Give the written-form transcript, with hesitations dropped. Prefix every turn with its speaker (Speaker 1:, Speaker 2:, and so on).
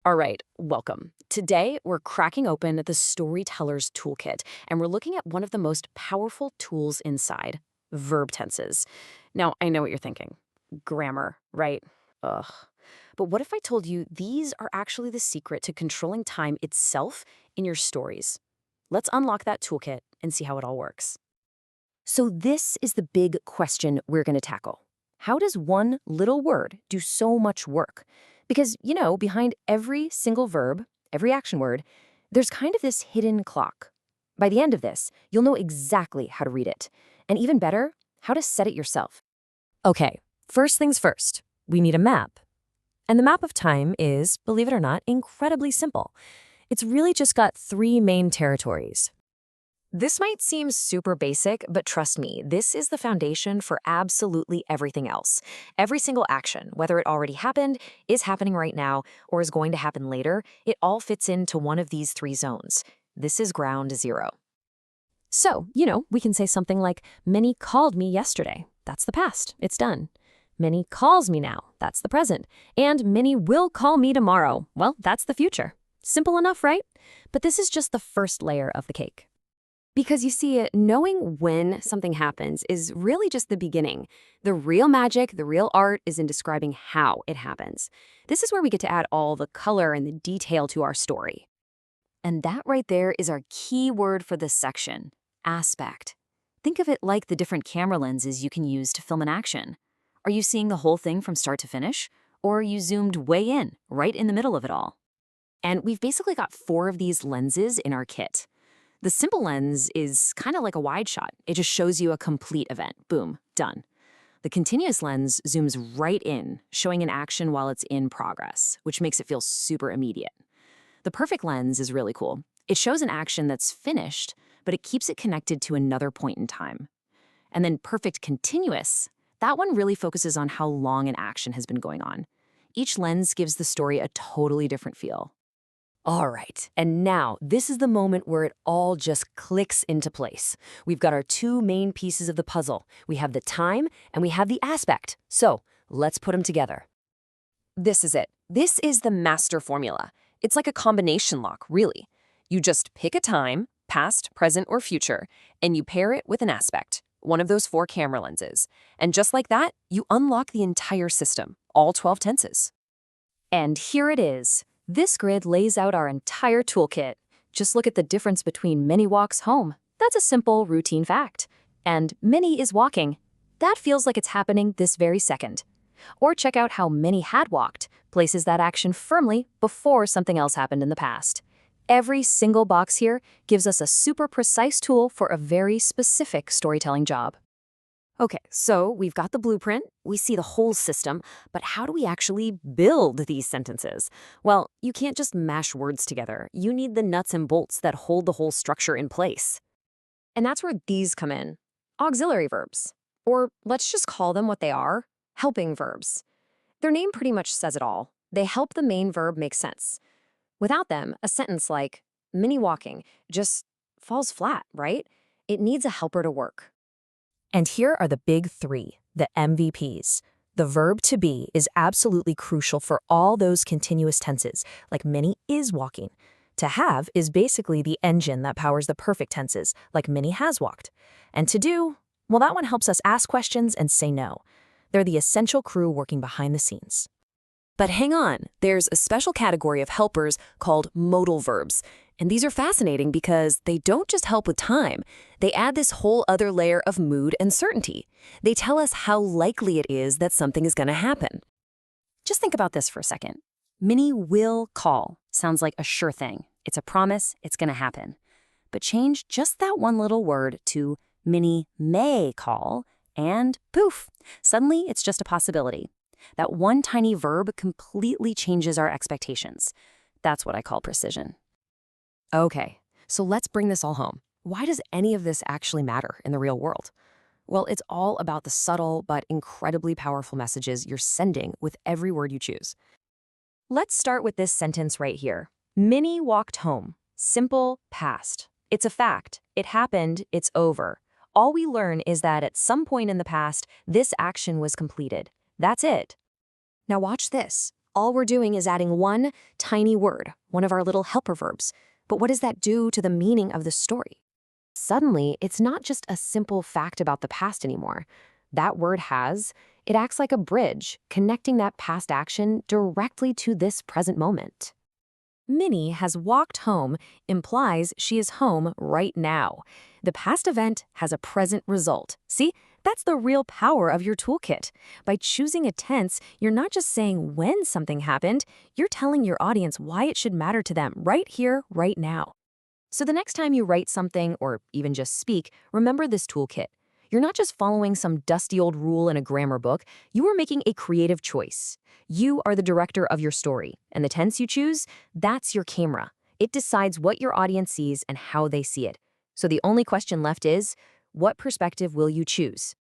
Speaker 1: All right, welcome. Today, we're cracking open the Storyteller's Toolkit, and we're looking at one of the most powerful tools inside verb tenses. Now, I know what you're thinking grammar, right? Ugh. But what if I told you these are actually the secret to controlling time itself in your stories? Let's unlock that toolkit and see how it all works. So, this is the big question we're going to tackle. How does one little word do so much work? Because, behind every single verb, every action word, there's kind of this hidden clock. By the end of this, you'll know exactly how to read it. And even better, how to set it yourself. Okay, first things first, we need a map. And the map of time is, believe it or not, incredibly simple. It's really just got three main territories. This might seem super basic, but trust me, this is the foundation for absolutely everything else. Every single action, whether it already happened, is happening right now, or is going to happen later, it all fits into one of these three zones. This is ground zero. So, we can say something like, many called me yesterday. That's the past. It's done. Many calls me now. That's the present. And many will call me tomorrow. Well, that's the future. Simple enough, right? But this is just the first layer of the cake. Because you see, knowing when something happens is really just the beginning. The real magic, the real art is in describing how it happens. This is where we get to add all the color and the detail to our story. And that right there is our key word for this section, aspect. Think of it like the different camera lenses you can use to film an action. Are you seeing the whole thing from start to finish? Or are you zoomed way in, right in the middle of it all? And we've basically got 4 of these lenses in our kit. The simple lens is kind of like a wide shot. It just shows you a complete event. Boom, done. The continuous lens zooms right in, showing an action while it's in progress, which makes it feel super immediate. The perfect lens is really cool. It shows an action that's finished, but it keeps it connected to another point in time. And then perfect continuous, that one really focuses on how long an action has been going on. Each lens gives the story a totally different feel. All right, and now this is the moment where it all just clicks into place. We've got our 2 main pieces of the puzzle. We have the time and we have the aspect. So let's put them together. This is it. This is the master formula. It's like a combination lock, really. You just pick a time, past, present, or future, and you pair it with an aspect, one of those 4 camera lenses. And just like that, you unlock the entire system, all 12 tenses. And here it is. This grid lays out our entire toolkit. Just look at the difference between Minnie walks home. That's a simple, routine fact. And Minnie is walking. That feels like it's happening this very second. Or check out how Minnie had walked, places that action firmly before something else happened in the past. Every single box here gives us a super precise tool for a very specific storytelling job. Okay, so we've got the blueprint, we see the whole system, but how do we actually build these sentences? Well, you can't just mash words together. You need the nuts and bolts that hold the whole structure in place. And that's where these come in. Auxiliary verbs. Or let's just call them what they are, helping verbs. Their name pretty much says it all. They help the main verb make sense. Without them, a sentence like, Minnie walking, just falls flat, right? It needs a helper to work. And here are the big 3, the MVPs. The verb to be is absolutely crucial for all those continuous tenses, like Minnie is walking. To have is basically the engine that powers the perfect tenses, like Minnie has walked. And to do, well, that one helps us ask questions and say no. They're the essential crew working behind the scenes. But hang on, there's a special category of helpers called modal verbs. And these are fascinating because they don't just help with time. They add this whole other layer of mood and certainty. They tell us how likely it is that something is going to happen. Just think about this for a second. Minnie will call sounds like a sure thing. It's a promise, it's going to happen. But change just that one little word to Minnie may call, and poof, suddenly it's just a possibility. That one tiny verb completely changes our expectations. That's what I call precision. Okay, so let's bring this all home. Why does any of this actually matter in the real world? Well, it's all about the subtle but incredibly powerful messages you're sending with every word you choose. Let's start with this sentence right here. Minnie walked home. Simple, past. It's a fact. It happened. It's over. All we learn is that at some point in the past, this action was completed. That's it. Now watch this. All we're doing is adding one tiny word, one of our little helper verbs. But what does that do to the meaning of the story? Suddenly, it's not just a simple fact about the past anymore. That word it acts like a bridge, connecting that past action directly to this present moment. Minnie has walked home implies she is home right now. The past event has a present result. See, that's the real power of your toolkit. By choosing a tense, you're not just saying when something happened, you're telling your audience why it should matter to them right here, right now. So the next time you write something or even just speak, remember this toolkit. You're not just following some dusty old rule in a grammar book, you are making a creative choice. You are the director of your story, and the tense you choose, that's your camera. It decides what your audience sees and how they see it. So the only question left is, what perspective will you choose?